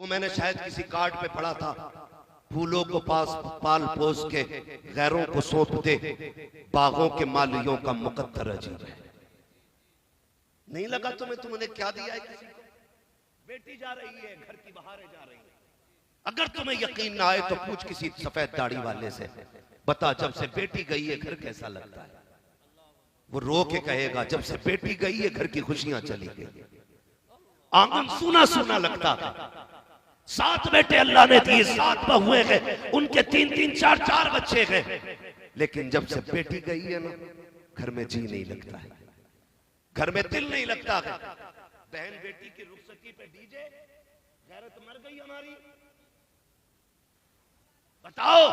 वो मैंने शायद किसी कार्ड पे पढ़ा था, फूलों को पास पाल पोस के गैरों को सौंप दे, बागों के मालियों का मुकद्दर अजीब है। नहीं लगा तुम्हें तुमने क्या दिया है किसी को? बेटी जा रही है, घर की बहारें जा रही है। अगर तुम्हें यकीन ना आए तो पूछ किसी सफेद दाढ़ी वाले से, बता जब से बेटी गई है घर कैसा लगता है? वो रो के कहेगा जब से बेटी गई है घर की खुशियां चली गई, आंगन सूना सूना लगता था। 7 बेटे अल्लाह ने दिए, 7 बहुएं गए, उनके 3-3 4-4 बच्चे गए, लेकिन जब से बेटी गई है ना घर में जी नहीं लगता है, घर में दिल नहीं लगता है। बहन बेटी की रुखसती पे डीजे, गैरत मर गई हमारी। बताओ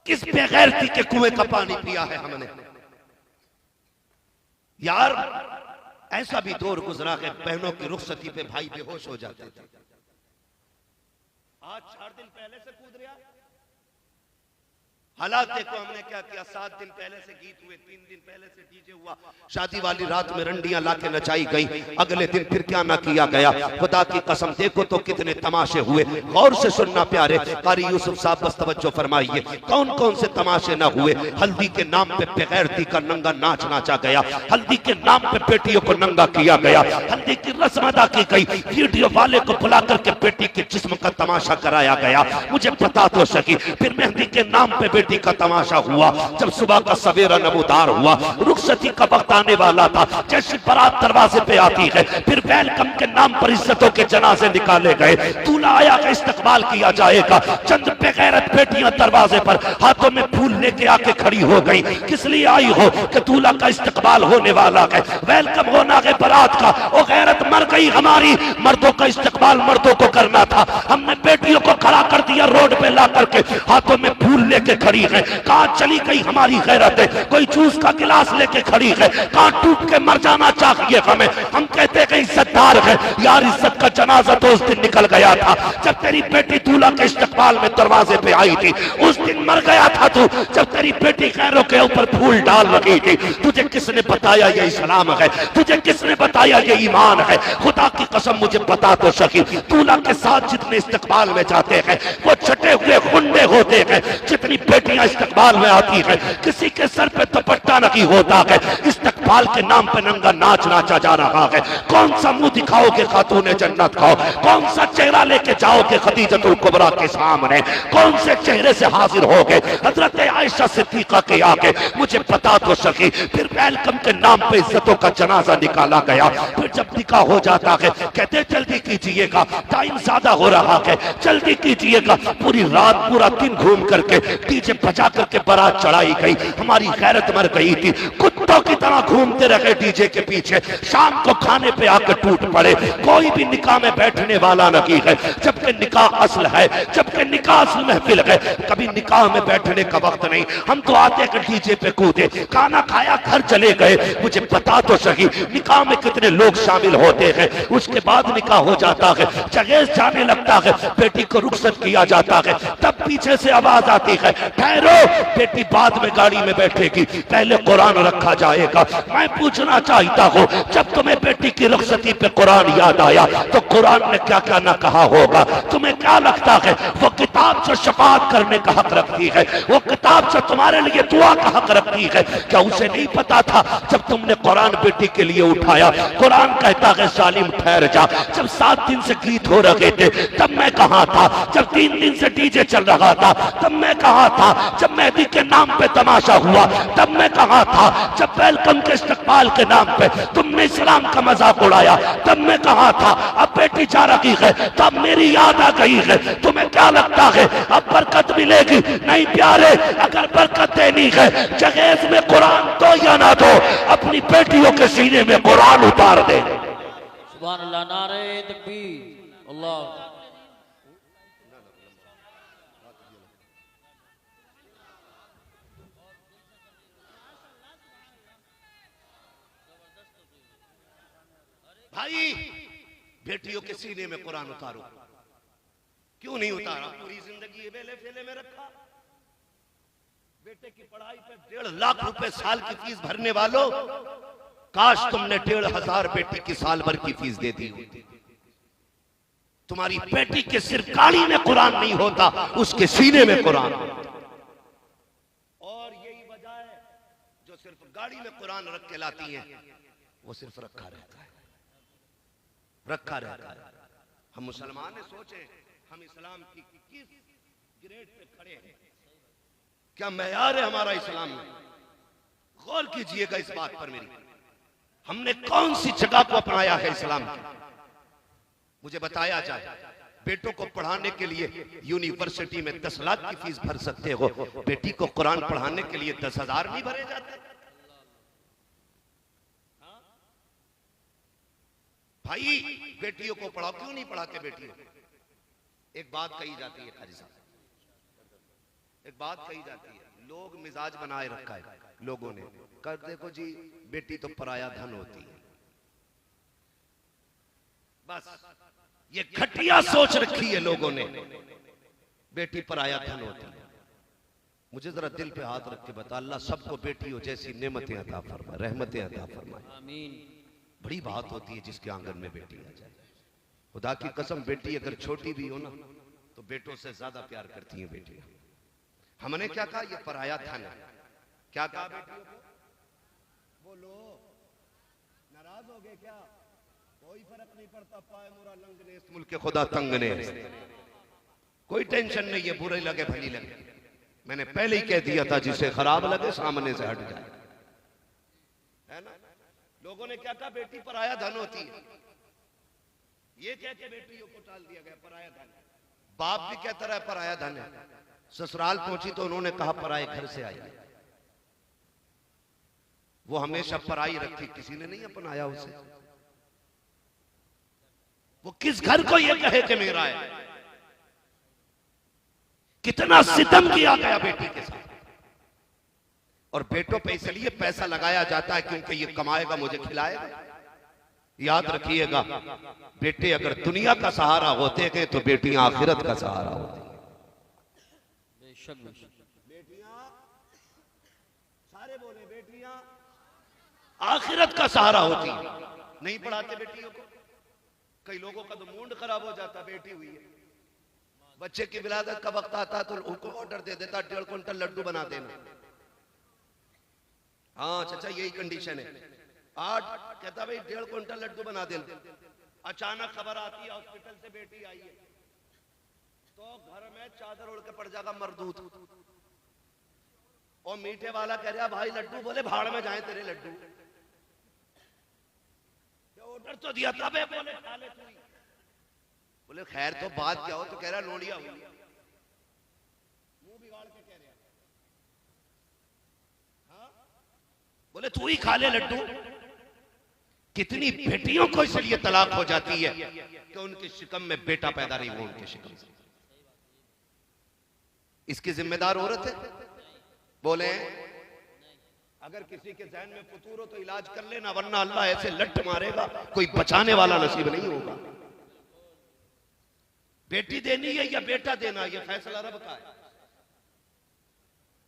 किस बेगैरती के कुएं का पानी पिया है हमने? यार ऐसा भी दौर गुजरा है बहनों की रुखसती पे भाई बेहोश हो जाते थे। आज 4 दिन पहले से कूद रहा। हालात देखो हमने क्या किया। 7 दिन पहले से गीत हुए, 3 दिन पहले से डीजे हुआ, शादी वाली रात में रंडियां लाके नचाई गई, अगले दिन फिर क्या ना किया गया। खुदा की कसम देखो तो कितने तमाशे हुए। गौर से सुनना प्यारे, कारी यूसुफ साहब बस तवज्जो फरमाइए, कौन कौन से तमाशे ना हुए। हल्दी के नाम पे बेगैरती का नंगा नाच नाचा गया, हल्दी के नाम पे बेटियों को नंगा किया गया, हल्दी की रस्म अदा की गई, वीडियो वाले को बुला करके बेटी के जिस्म का तमाशा कराया गया। मुझे पता तो सकी। फिर मेहंदी के नाम पे का तमाशा हुआ। जब सुबह का सवेरा नमूदार हुआ, रुखसती का वक्त आने वाला था, जैसे बारात दरवाजे पे आती है, फिर वेलकम के नाम पर इज्जतों के जनाजे निकाले गए, दूल्हा आया का इस्तकबाल किया जाएगा। चंद बेगैरत बेटियां दरवाजे पर हाथों में फूल लेके आके खड़ी हो गई। किस लिए आई हो? कि दूल्हा का इस्तकबाल होने वाला है, वेलकम होना है बारात का। वो गैरत मर गई हमारी, मर्दों का इस्तकबाल मर्दों को करना था। हमने बेटियों को खड़ा कर दिया रोड पे ला करके, हाथों में फूल लेके खड़ी है। कहां चली गई हमारी गैरत है? कोई जूस का गिलास लेके खड़ी है, कहां टूट के मर जाना चाहिए हमें। हम कहते हैं इज्जतदार है यार, इज्जत का जनाजा तो उस दिन निकल गया था जब तेरी बेटी दूल्हा के इस्तकबाल में दरवाजे पे आई थी। उस दिन मर गया था तू जब तेरी बेटी गैरों के ऊपर फूल डाल रही थी। तुझे किसने बताया ये इस्लाम है? तुझे किसने बताया ये ईमान है? खुदा की कसम मुझे बता तो सकी। दूल्हा के साथ जितने इस्तकबाल में जाते हैं वो छटे हुए गुंडे होते हैं, जितनी बेटियां इस्तकबाल में आती है किसी के सर पे दुपट्टा नहीं होता है। इस्तकबाल के नाम पे नंगा नाच नाचा जा रहा है। कौन सा मुंह दिखाओगे खातूने जन्नत को? कौन सा चेहरा लेके जाओगे खदीजतुल कुबरा के सामने? कौन से चेहरे से हाजिर होगे हजरत आयशा सिद्दीका के आगे? मुझे पता तो सकी। फिर वेलकम के नाम पे इज्जतों का जनाजा निकाला गया। फिर जब निकाह हो जाता है कहते जल्दी कीजिएगा, टाइम ज्यादा हो रहा है, जल्दी कीजिएगा। पूरी रात पूरा दिन घूम करके डीजे बजा करके बारात चढ़ाई गई। हमारी गैरत मर गई थी, कुत्तों की तरह घूमते रहे डीजे के पीछे। शाम को खाने पे आकर टूट पड़े। कोई भी निकाह में बैठने वाला नहीं है, जबकि निकाह असल है, जबकि निकाह असल महफिल है। कभी निकाह में बैठने का वक्त नहीं। हम तो आते हैं डीजे पे कूदे, खाना खाया घर चले गए। मुझे पता तो सही निकाह में कितने लोग शामिल होते हैं। उसके बाद निकाह हो जाता है, जगह जाने लगता है, बेटी को रुखसत किया जाता है, तब पीछे से आवाज आती है ठहरो बेटी बाद में गाड़ी में बैठेगी, पहले कुरान रखा जाएगा। मैं पूछना चाहता हूँ जब तुम्हें बेटी की रुखसती पे कुरान याद आया तो कुरान ने क्या क्या ना कहा होगा? तुम्हें क्या लगता है वो किताब जो शफाअत करने का हक रखती है, वो किताब जो तुम्हारे लिए दुआ का हक रखती है, क्या उसे नहीं पता था जब तुमने कुरान बेटी के लिए उठाया? कुरान कहता है जालिम ठहर जा। जब 7 दिन से गीत हो रहे थे तब मैं कहाँ था? जब 3 दिन से डीजे चल रहा था तब मैं कहाँ था? जब मेहंदी के नाम पे तमाशा हुआ तब मैं कहाँ था? जब वेलकम के इस्तकबाल के नाम पे तुमने इस्लाम का मजाक उड़ाया तब मैं कहाँ था? अब बेटी जा रही है तब मेरी याद आ गई है। तुम्हें क्या लगता है अब बरकत मिलेगी? नहीं प्यारे, अगर बरकत देनी है जगह में कुरान दो या ना दो, अपनी बेटियों के सीने में कुरान उतार दे। सुभान अल्लाह, नारे तकबीर, अल्लाह। भाई बेटियों के सीने में कुरान उतारो। क्यों नहीं उतारा? पूरी जिंदगी बेले फेले में रखा। बेटे की पढ़ाई पे 1.5 लाख रुपए साल की फीस भरने वालों, काश तुमने 1,500 बेटी की साल भर की फीस दे दी होती। तुम्हारी बेटी के सिर्फ गाड़ी में कुरान नहीं होता, उसके सीने में कुरान होता। और यही वजह है जो सिर्फ गाड़ी में कुरान रख के लाती हैं, वो सिर्फ रखा रहता है, रखा रहता है। हम मुसलमान ने सोचे हम इस्लाम की किस ग्रेड पे खड़े हैं, क्या मैयार है हमारा इस्लाम में? गौर कीजिएगा इस बात पर मेरी, हमने कौन सी जगह को अपनाया है इस्लाम की? मुझे बताया जाए, बेटों को पढ़ाने के लिए यूनिवर्सिटी में 10 लाख की फीस भर सकते हो, बेटी को कुरान पढ़ाने के लिए 10,000 नहीं भरे जाते? भाई बेटियों को पढ़ाओ, क्यों नहीं पढ़ाते बेटियों? एक बात कही जाती है काजी साहब, एक बात कही जाती है, लोग मिजाज बनाए रखा है लोगों ने, कर देखो जी बेटी तो पराया धन होती है। बस ये घटिया सोच रखी है लोगों ने, बेटी पराया धन होती है। मुझे जरा दिल पे हाथ रख के बता, अल्लाह सबको बेटियों जैसी नेमतें अता फरमाए, रहमतें अता फरमाए। आमीन। बड़ी बात होती है जिसके आंगन में बेटी आ जाए। खुदा की कसम, बेटी अगर छोटी भी हो ना तो बेटों से ज्यादा प्यार करती हैं बेटियां। हमने क्या कहा? ये पराया धन है। क्या कहा बेटियों को? बोलो, नाराज हो गए क्या? कोई फर्क नहीं पड़ता, पाए मुरा लंग ने इस मुल्क के खुदा तंग ने, कोई टेंशन नहीं है, बुरे लगे भली लगे। मैंने पहले ही कह दिया था, जिसे खराब लगे सामने से हट जाए, है ना? लोगों ने क्या कहा? बेटी पराया धन होती है, ये कह के बेटियों को टाल दिया गया पराया धन। बाप भी कहता रहा पराया धन है, ससुराल पहुंची तो उन्होंने कहा पराए घर से आई। वो हमेशा पराई रखी, किसी ने नहीं अपनाया उसे। वो किस घर को ये कहे कि मेरा है? कितना सितम किया गया बेटी के साथ। और बेटों पे इसलिए पैसा लगाया जाता है क्योंकि ये कमाएगा, मुझे खिलाएगा। याद रखिएगा, बेटे अगर दुनिया का सहारा होते हैं तो बेटियां आखिरत का सहारा होती हैं। बेटियां, सारे बोले, बेटियां आखिरत का सहारा होती है। नहीं पढ़ाते बेटियों को। कई लोगों का तो मूड खराब हो जाता, बेटी हुई है, बच्चे की विलादत का वक्त आता तो उनको ऑर्डर दे देता 1.5 क्विंटल लड्डू बना देना। हाँ चाचा यही कंडीशन है। आज कहता भाई 1.5 क्विंटल लड्डू बना देना। अचानक खबर आती है हॉस्पिटल से बेटी आई है, तो घर में चादर उड़ के पड़ जाएगा मरदूत। और मीठे वाला कह रहा भाई लड्डू, बोले भाड़ में जाए तेरे लड्डू। ऑर्डर तो दिया था, बोले खा ले तू। बोले खैर तो बात क्या हो? तो कह रहा लोड़िया हुई। मुंह बिगाड़ के कह रहा, हाँ? बोले तू ही खा ले लड्डू। कितनी बेटियों को इसलिए तलाक हो जाती है कि उनके शिकम में बेटा पैदा नहीं हुआ उनके शिकम से। इसकी जिम्मेदार औरत है। बोले अगर किसी के जहन में फतूर हो तो इलाज कर लेना, वरना अल्लाह ऐसे लट मारेगा कोई बचाने वाला नसीब नहीं होगा। बेटी देनी है या बेटा देना, यह फैसला रब का है।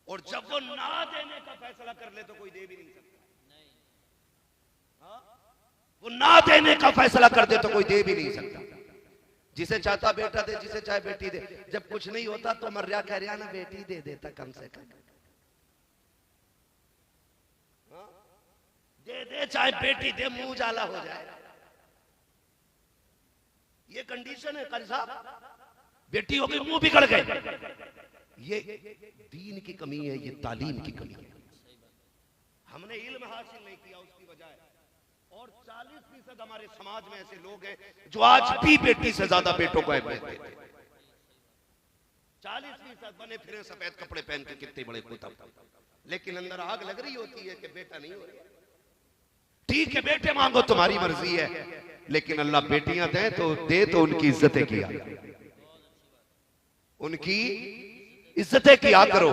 और जब वो ना देने का फैसला कर ले तो कोई दे भी नहीं सकता। वो ना देने का फैसला कर दे तो कोई दे भी नहीं सकता। जिसे चाहता बेटा दे, जिसे चाहे बेटी दे। जब कुछ नहीं होता तो मर्या कह रहा ना बेटी दे देता कम से कम। दे दे चाहे बेटी दे, मुंह जाला हो जाए। ये कंडीशन है कारी साहब। बेटी हो गई मुंह बिगड़ गए। ये दीन की कमी है, ये तालीम की कमी है। हमने इल्म हासिल नहीं किया, उसकी वजह है। और 40% हमारे समाज में ऐसे लोग हैं जो आज भी बेटी से ज्यादा बेटों को अहमियत देते हैं। 40% बने फिरे सफेद कपड़े पहन के, कितने बड़े कुतब, लेकिन अंदर आग लग रही होती है कि बेटा नहीं हो रहा। ठीक है बेटे मांगो, तुम्हारी मर्जी है, लेकिन अल्लाह बेटियां दे तो उनकी इज्जतें किया, उनकी इज्जतें किया करो।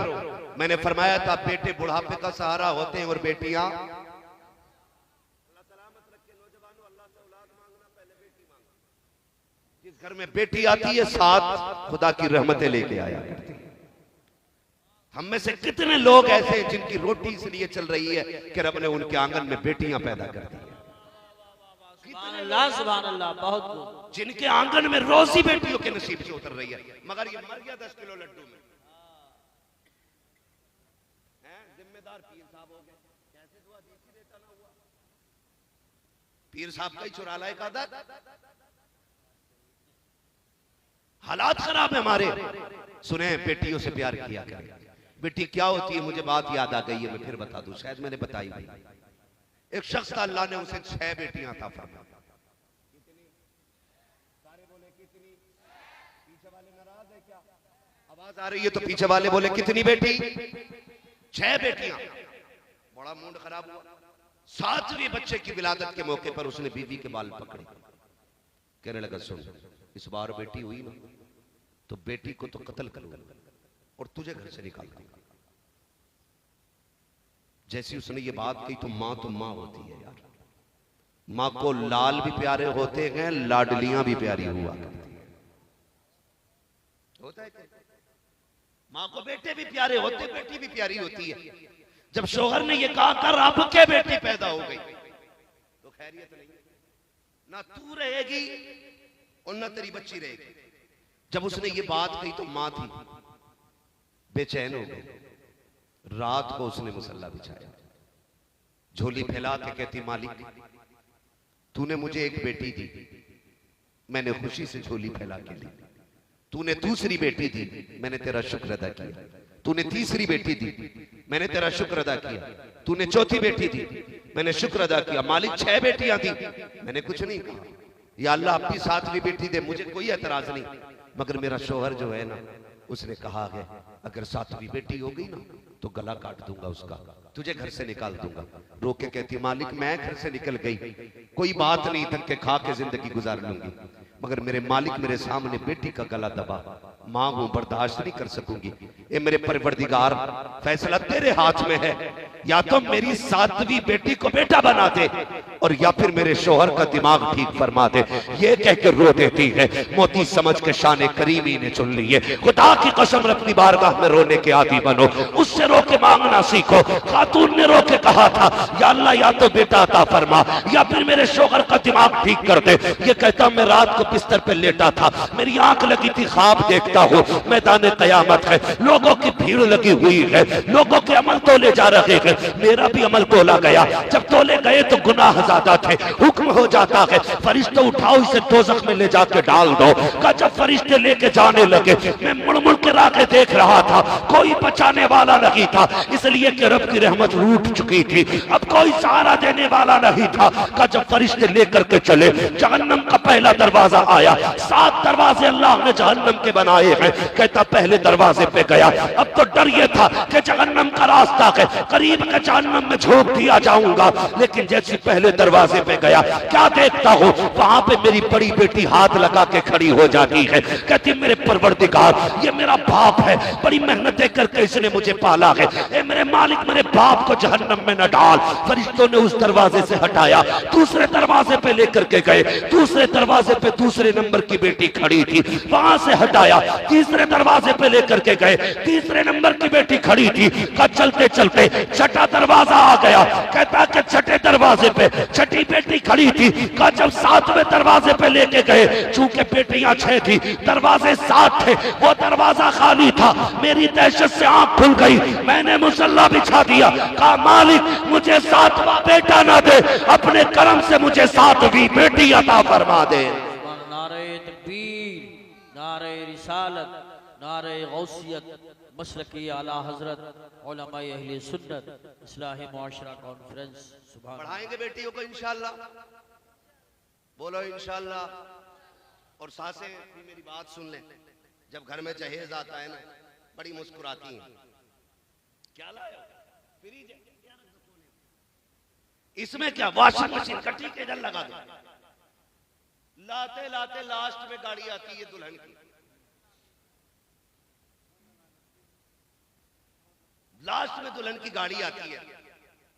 मैंने फरमाया था बेटे बुढ़ापे का सहारा होते हैं और बेटियां, जिस घर में बेटी आती है साथ खुदा की रहमतें लेके आया करती है। हम में से कितने लोग ऐसे हैं जिनकी रोटी इसलिए चल रही है कि रब ने उनके आंगन में बेटियां पैदा कर दी है। कितने अल्लाह सुभान अल्लाह, बहुत खूब। जिनके आंगन में रोजी बेटियों के नसीब से उतर रही है, मगर ये मर गया 10 किलो लड्डू में। जिम्मेदार पीर साहब हो गए, कैसे दुआ दी थी देता ना हुआ। पीर साहब का ही चुरा लाए का आदत। हालात खराब है हमारे। सुने, बेटियों से प्यार किया करें। बेटी क्या होती है, मुझे बात याद आ गई है, मैं फिर बता दूं, शायद मैंने बताई भी। एक शख्स था, अल्लाह ने उसे 6 बेटियां अता फरमाई। कितनी? सारे बोले कितनी? पीछे वाले नाराज है क्या? आवाज आ रही है तो पीछे वाले बोले कितनी बेटी? 6 बेटियां। बड़ा मूड खराब हुआ। 7वें बच्चे की विलादत के मौके पर उसने बीवी के बाल पकड़े, कहने लगा सुन, इस बार बेटी हुई ना तो बेटी को तो कत्ल करूंगा और तुझे घर से निकाल दूंगा। जैसी उसने ये बात कही तो माँ होती है यार। माँ को लाल भी प्यारे होते हैं, लाडलियां भी प्यारी हुआ करती है। होता है क्या? माँ को बेटे भी प्यारे होते, बेटी भी प्यारी होती है। जब शोहर ने ये कहा कर अब के बेटी पैदा हो गई तो खैरियत नहीं, ना तू रहेगी और ना तेरी बच्ची रहेगी। जब उसने ये बात कही तो माँ थी बेचैन हो गई। रात को उसने मुसल्ला बिछाया, झोली फैला के कहती मालिक तूने मुझे एक बेटी दी, मैंने खुशी से झोली फैला के ली। तूने दूसरी बेटी दी, मैंने तेरा शुक्र अदा किया। तूने तीसरी बेटी दी, मैंने तेरा शुक्र अदा किया। तूने चौथी बेटी दी, मैंने शुक्र अदा किया। मालिक 6 बेटियां दी, मैंने कुछ नहीं कहा। या अल्लाह अपनी 7वीं बेटी दे, मुझे कोई एतराज नहीं, मगर मेरा शोहर जो है ना, उसने कहा है अगर 7वीं बेटी हो गई ना तो गला काट दूंगा उसका, तुझे घर से निकाल दूंगा। रो के कहती मालिक मैं घर से निकल गई, कोई बात नहीं, धक्के खा के जिंदगी गुजार लूंगी, मगर मेरे मालिक मेरे सामने बेटी का गला दबा, मां हूं, बर्दाश्त नहीं कर सकूंगी। ए मेरे परवरदिगार, फैसला तेरे हाथ में है, या तो मेरी 7वीं बेटी को बेटा बना दे और या फिर मेरे शोहर का दिमाग ठीक फरमा दे। ये कह के रो देती है। मोती समझ के शान करीमी ने चुन ली है। खुदा की कसम अपनी बारगाह में रोने के आदी बनो, उससे रो के मांगना सीखो। खातून ने रो के कहा था या अल्लाह या तो बेटा अता फरमा या फिर मेरे शोहर का दिमाग ठीक कर दे। ये कहता मैं रात को बिस्तर पे लेटा था, मेरी आंख लगी थी, ख्वाब देखता हूँ मैदान कयामत है, लोगों की भीड़ लगी हुई है, लोगों के अमल तोले जा रहे हैं, मेरा भी अमल तोला गया। जब तोले गए तो गुनाह ज्यादा थे, हुक्म हो जाता है फरिश्ते उठाओ इसे दोज़ख में ले जाके डाल दो का। जब फरिश्ते लेके जाने लगे मैं मुड़ मुड़ के राके देख रहा था, कोई बचाने वाला नहीं था, इसलिए कि रब की रहमत रूठ चुकी थी, अब कोई सहारा देने वाला नहीं था। का जब फरिश्ते लेकर के चले, जहन्नम का पहला दरवाजा आया। 7 दरवाजे अल्लाह ने जहन्नम के बनाए हैं। कहता पहले दरवाजे पे गया, अब तो डर ये था कि जहन्नम का रास्ता है, करीब के जहन्नम में झोंक दिया जाऊंगा। लेकिन जैसे पहले दरवाजे पे गया, क्या देखता हूँ, वहां पे मेरी बड़ी बेटी हाथ लगा के खड़ी हो जाती है। कहती मेरे परवरदिगार, ये मेरा बाप है, बड़ी मेहनतें करके इसने मुझे पाला है, ए मेरे मालिक मेरे बाप को जहन्नम में न डाल। फरिश्तों ने उस दरवाजे से हटाया, दूसरे दरवाजे पे लेकर के गए, दूसरे दरवाजे पे दूसरे नंबर की बेटी खड़ी थी, वहां से हटाया, तीसरे दरवाजे पे लेकर के गए, तीसरे नंबर की बेटी खड़ी थी। का चलते चलते छठा दरवाजा आ गया। कहता कि छठे दरवाजे पे छठी बेटी खड़ी थी। का जब 7वें दरवाजे पे लेके गए, चूंकि बेटियां 6 थी, दरवाजे 7 थे, वो दरवाजा खाली था। मेरी दहशत से आंख खुल गई, मैंने मुसल्ला बिछा दिया। कहा मालिक मुझे 7वां बेटा ना दे, अपने करम से मुझे 7वीं बेटी अता फरमा दे। नारे तकबीर, नारे रिसालत, नारे गौसियत, मसलकी आला हजरत उलमा अहले सुन्नत इस्लाही मुआशरा कॉन्फ्रेंस। सुभान पढ़ाएंगे बेटियों को इंशाल्लाह, बोलो इंशाल्लाह। और सासें भी मेरी बात सुन लें, जब घर में जहेज आता है ना बड़ी मुस्कुराती हैं। क्या लाया? फ्रिज है, इसमें क्या वॉशिंग मशीन का ठीक इधर लगा दो। लाते लाते लास्ट में गाड़ी आती है दुल्हन की, लास्ट में दुल्हन की गाड़ी आती है,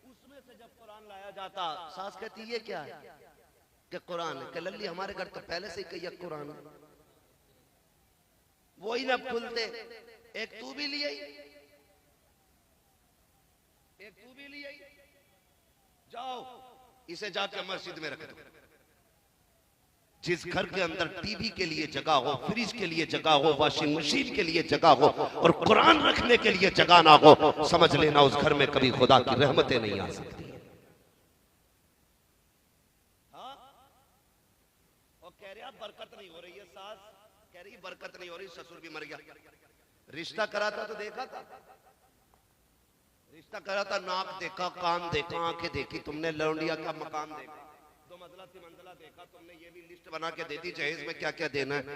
उसमें से जब कुरान लाया जाता, सास कहती ये क्या है? कि कुरान है। कि लल्ली हमारे घर तो पहले से ही कई कुरान है। वही ना खुलते, एक तू भी लिए, एक तू भी लिए, जाओ इसे जाके मस्जिद में रख दो। जिस घर के अंदर टीवी के लिए जगह हो, फ्रिज के लिए जगह हो, वॉशिंग मशीन के लिए जगह हो और कुरान रखने के लिए जगह ना हो, समझ लेना उस घर में कभी खुदा की रहमतें नहीं आ सकती। हाँ? और कह रहे बरकत नहीं हो रही है, सास कह रही बरकत नहीं हो रही, ससुर भी मर गया। रिश्ता करा था तो देखा था, रिश्ता करा था, नाक देखा, कान देखा, आंखें देखी तुमने, लौंडिया का मकान देखा, 2 मंजिला 3 मंजिला देखा तुमने, ये भी लिस्ट बना के दे दी जहेज में क्या क्या देना है।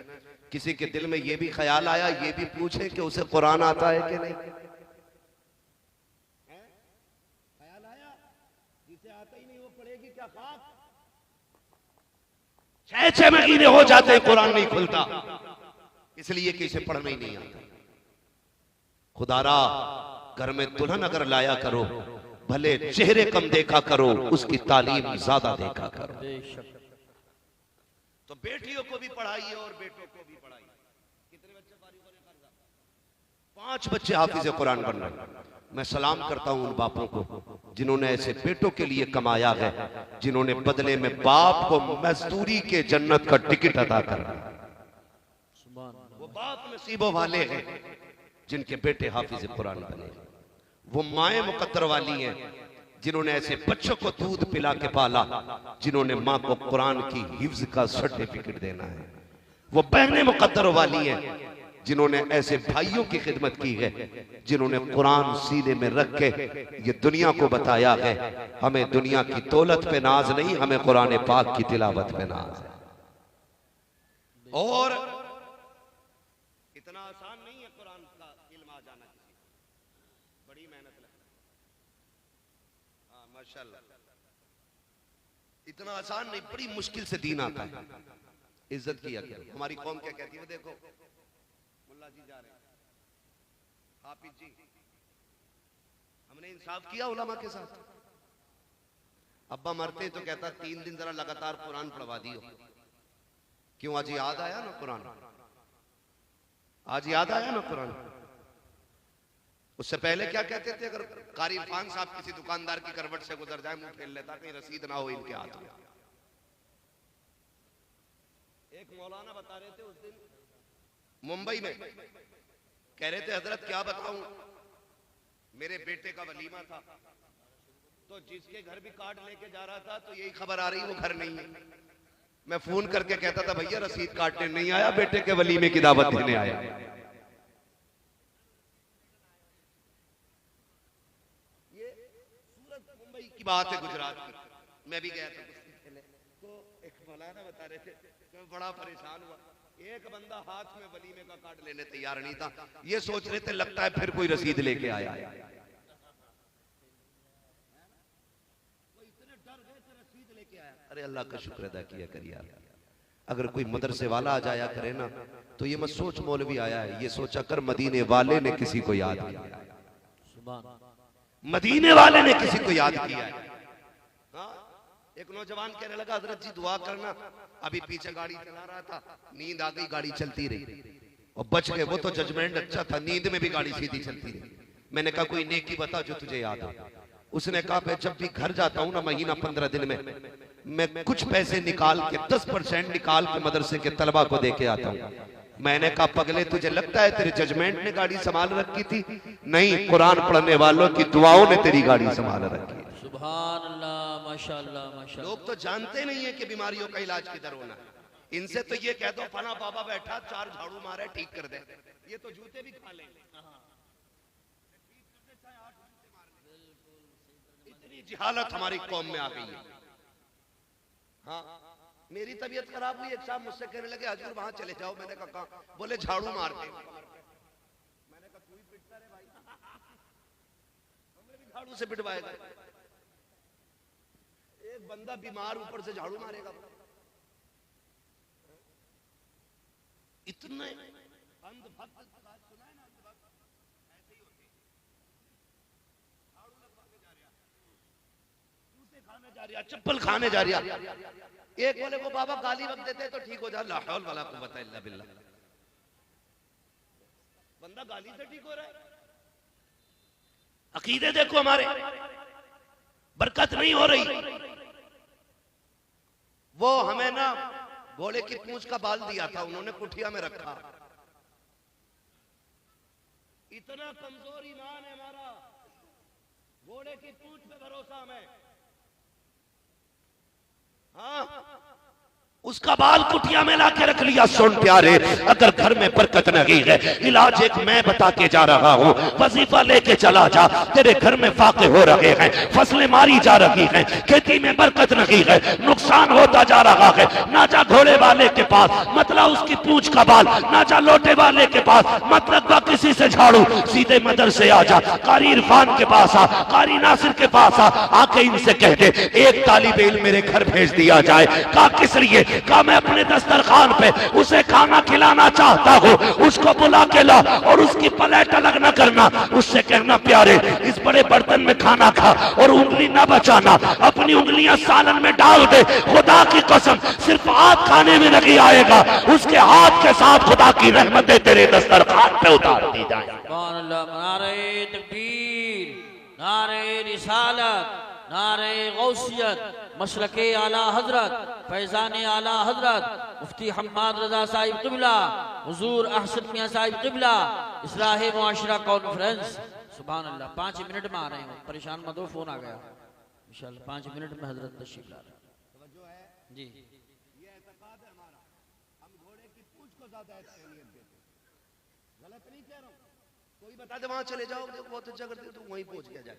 किसी के दिल में ये भी ख्याल आया, ये भी पूछे कि उसे कुरान आता है कि नहीं। ख्याल आया, जिसे आता ही नहीं वो पढ़ेगी क्या खाक। 6 महीने हो जाते हैं कुरान नहीं खुलता, इसलिए कि इसे पढ़ना ही नहीं आता। खुदारा घर में दुल्हन अगर लाया करो, भले चेहरे कम देखा करो, उसकी तालीम ज्यादा देखा करो। तो बेटियों को भी पढ़ाइए और बेटों को भी पढ़ाइए। कितने बच्चे फारिग होने का? 5 बच्चे हाफिज कुरान बन रहे। मैं सलाम करता हूं उन बापों को जिन्होंने ऐसे बेटों के लिए कमाया है, जिन्होंने बदले में बाप को मजदूरी के जन्नत का टिकट अदा करा। वो बाप नसीबों वाले हैं जिनके बेटे हाफिज कुरान बने। वो माएं मुकद्दर वाली हैं जिन्होंने ऐसे बच्चों को दूध पिला के पाला, जिन्होंने मां को कुरान की हिफ्ज का सर्टिफिकेट देना है। वो बहनें मुकद्दर वाली हैं जिन्होंने ऐसे भाइयों की खिदमत की है, जिन्होंने कुरान सीने में रख के ये दुनिया को बताया है हमें दुनिया की दौलत पे नाज नहीं, हमें कुरान पाक की तिलावत पे नाज है। और इतना आसान नहीं है कुरान का इल्म आ जाना, बड़ी मेहनत लगती है। हाँ माशाल्लाह, इतना आसान नहीं, बड़ी मुश्किल से दीन आता है। इज्जत किया करो। हमारी कौम क्या कहती है, देखो मुल्ला जी जा रहे हैं, हाफिज जी, हमने इंसाफ किया उलमा के साथ। अब्बा मरते तो कहता 3 दिन जरा लगातार कुरान पढ़वा दियो। क्यों, आज याद आया ना कुरान, आज याद आया ना कुरान। उससे पहले क्या कहते थे, अगर कारी इरफान साहब किसी दुकानदार की करवट से गुजर जाए मुंह फेर लेता, कहीं रसीद ना हो इनके हाथ में। एक मौलाना बता रहे थे उस दिन मुंबई में, कह रहे थे हजरत क्या बताऊं, मेरे बेटे का वलीमा था, तो जिसके घर भी कार्ड लेके जा रहा था तो यही खबर आ रही वो घर नहीं है। मैं फोन करके कहता था भैया रसीद काटने नहीं आया, बेटे के वलीमे की दावत देने आया। ये सूरत मुंबई की बात है, गुजरात की। मैं भी गया था तो एक मौलाना बता रहे थे, मैं बड़ा परेशान हुआ। एक बंदा हाथ में वलीमे का कार्ड लेने तैयार नहीं था। ये सोच रहे थे लगता है फिर कोई रसीद लेके आया। अरे अल्लाह का शुक्र अदा किया कर यार। अगर कोई मदरसे वाला आ जाया करे ना तो ये मत सोच मौलवी आया है, ये सोचा कर मदीने वाले ने किसी को याद किया, मदीने वाले ने किसी को याद किया है। हाँ? एक नौजवान कहने लगा हजरत जी दुआ करना, अभी पीछे गाड़ी चला रहा था, नींद आ गई, गाड़ी चलती रही और बच गए। वो तो जजमेंट अच्छा था, नींद में भी गाड़ी सीधी चलती रही। मैंने कहा कोई नेकी बता जो तुझे याद हो। उसने कहा मैं जब भी घर जाता हूं ना महीना 15 दिन में, मैं कुछ पैसे निकाल के 10% निकाल के मदरसे के तलबा को दे के आता हूं। मैंने कहा पगले तुझे लगता है तेरे जजमेंट ने गाड़ी संभाल रखी थी? नहीं, कुरान पढ़ने वालों की दुआओं ने तेरी गाड़ी संभाल रखी है। सुभान अल्लाह, माशाअल्लाह माशाअल्लाह। लोग तो जानते नहीं है कि बीमारियों का इलाज किधर होना। इनसे तो ये कह दो फला बाबा बैठा 4 झाड़ू मारे ठीक कर दे, ये तो जूते भी खा लेंगे। इतनी जिहालत हमारी कौम में आ गई है। हाँ, मेरी तबीयत खराब हुई, एक साहब मुझसे कहने लगे हजूर वहां चले जाओ। मैंने कहा कहां? बोले झाड़ू मारते। मैंने कहा तू ही पिटता रे भाई, हमें भी झाड़ू से पिटवाएगा। एक बंदा बीमार ऊपर से झाड़ू मारेगा। इतने अंधभक्त सुना है ना, अंधभक्त ऐसे ही होते हैं। झाड़ू लगवाने जा रहा, जूते खाने जा रहा, चप्पल खाने जा रहा। एक बोले को बाबा गाली वक्त देते तो ठीक हो जा, ला हौल वला कुव्वत इल्ला बिल्लाह। बंदा गाली से ठीक हो रहा है। अकीदे देखो हमारे, बरकत नहीं हो रही। वो हमें ना घोड़े की पूंछ का बाल दिया था उन्होंने, कुठिया में रखा। इतना कमजोर ईमान है हमारा, घोड़े की पूंछ पे भरोसा हमें। हाँ, उसका बाल कुटिया में लाके रख लिया। सुन प्यारे, अगर घर में बरकत नहीं है, इलाज एक मैं बता के जा रहा हूँ, वजीफा लेके चला जा। तेरे घर में फाके हो रहे हैं, फसलें मारी जा रही हैं, खेती में बरकत नहीं है, नुकसान होता जा रहा है। ना जा घोड़े वाले के पास, मतलब उसकी पूंछ का बाल, ना जा लोटे वाले के पास, मतलब किसी से झाड़ू, सीधे मदरसे आ जा, कारी इरफान के पास आ, कारी नासिर के पास आ, आके इनसे कह दे एक तालिब इल्म मेरे घर भेज दिया जाए। का किस लिए? का मैं अपने दस्तरखान पे उसे खाना खिलाना चाहता हूँ, उसको बुला के ला और उसकी प्लेट अलग न करना, उससे कहना प्यारे इस बड़े बर्तन में खाना खा और उंगली ना बचाना, अपनी उंगलियां सालन में डाल दे। खुदा की कसम सिर्फ हाथ खाने में नहीं आएगा, उसके हाथ के साथ खुदा की रहमतें तेरे दस्तरखान पे उतार दी जाए। नारे तकबीर, नारे रिसालत, नारे गौसियत, मशरके आला हजरत, फैजान आला हजरत, मुफ्ती हम्माद रजा साहिब क़िबला, हुजूर अहसन मियां साहिब क़िबला, इस्लाह मुआशरा कॉन्फ्रेंस। सुभान अल्लाह। 5 मिनट में आ रहे हैं, परेशान मत हो, फोन आ गया इंशाल्लाह। 5 मिनट में हजरत तशरीफ ला रहे हैं जी। ये एतकाद है हमारा, हम घोड़े की पूंछ को ज्यादा अहमियत देते हैं। गलत नहीं कह रहा हूं, कोई बता दे वहां चले जाओ, बहुत अच्छा करते तो वहीं पहुंच गया जाए,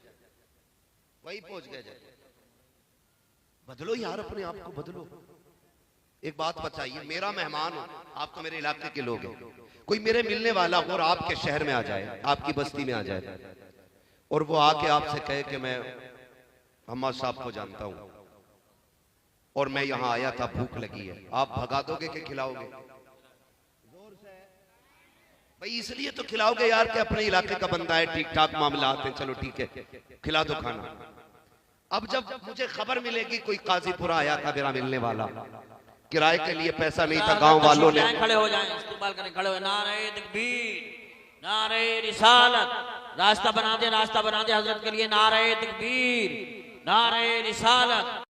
वहीं पहुंच गया जाए। बदलो यार, अपने आप को बदलो। एक बात बताइए, मेरा मेहमान हो, आप तो मेरे इलाके के लोग हैं, कोई मेरे मिलने वाला हो और आपके शहर में आ जाए, आपकी बस्ती में आ जाए और वो आके आपसे कहे कि मैं हम्माद साहब को जानता हूं और मैं यहां आया था, भूख लगी है, आप भगा दोगे कि खिलाओगे? जोर से भाई, इसलिए तो खिलाओगे यार कि अपने इलाके का बंदा है, ठीक ठाक मामला आते हैं, चलो ठीक है खिला दो खाना। अब जब मुझे खबर मिलेगी कोई काजीपुरा आया था मेरा मिलने वाला, किराए के लिए पैसा नहीं था, गांव वालों ने खड़े हो जाएं, इस्तेमाल करें, खड़े हो। नारे तकबीर, नारे रिसालत, रास्ता बना दे, रास्ता बना दे हजरत के लिए। नारे तकबीर, नारे रिसालत,